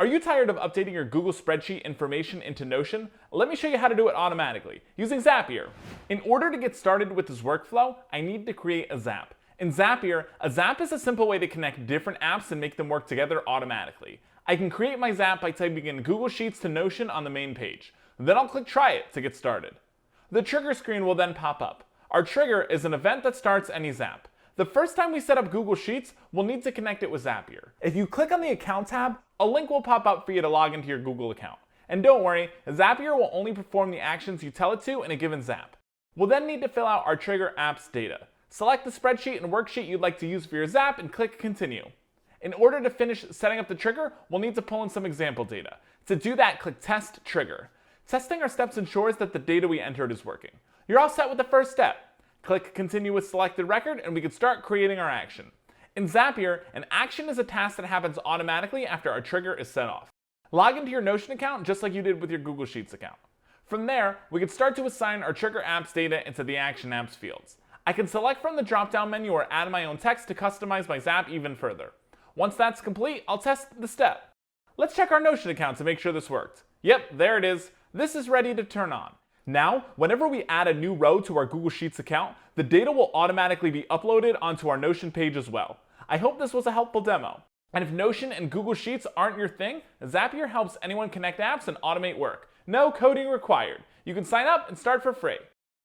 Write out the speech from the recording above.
Are you tired of updating your Google spreadsheet information into Notion? Let me show you how to do it automatically using Zapier. In order to get started with this workflow, I need to create a Zap. In Zapier, a Zap is a simple way to connect different apps and make them work together automatically. I can create my Zap by typing in Google Sheets to Notion on the main page. Then I'll click Try It to get started. The trigger screen will then pop up. Our trigger is an event that starts any Zap. The first time we set up Google Sheets, we'll need to connect it with Zapier. If you click on the Account tab, a link will pop up for you to log into your Google account. And don't worry, Zapier will only perform the actions you tell it to in a given Zap. We'll then need to fill out our trigger app's data. Select the spreadsheet and worksheet you'd like to use for your Zap and click Continue. In order to finish setting up the trigger, we'll need to pull in some example data. To do that, click Test Trigger. Testing our steps ensures that the data we entered is working. You're all set with the first step. Click Continue with selected record and we can start creating our action. In Zapier, an action is a task that happens automatically after our trigger is set off. Log into your Notion account just like you did with your Google Sheets account. From there, we can start to assign our trigger app's data into the action apps fields. I can select from the drop-down menu or add my own text to customize my Zap even further. Once that's complete, I'll test the step. Let's check our Notion account to make sure this worked. Yep, there it is. This is ready to turn on. Now, whenever we add a new row to our Google Sheets account, the data will automatically be uploaded onto our Notion page as well. I hope this was a helpful demo. And if Notion and Google Sheets aren't your thing, Zapier helps anyone connect apps and automate work. No coding required. You can sign up and start for free.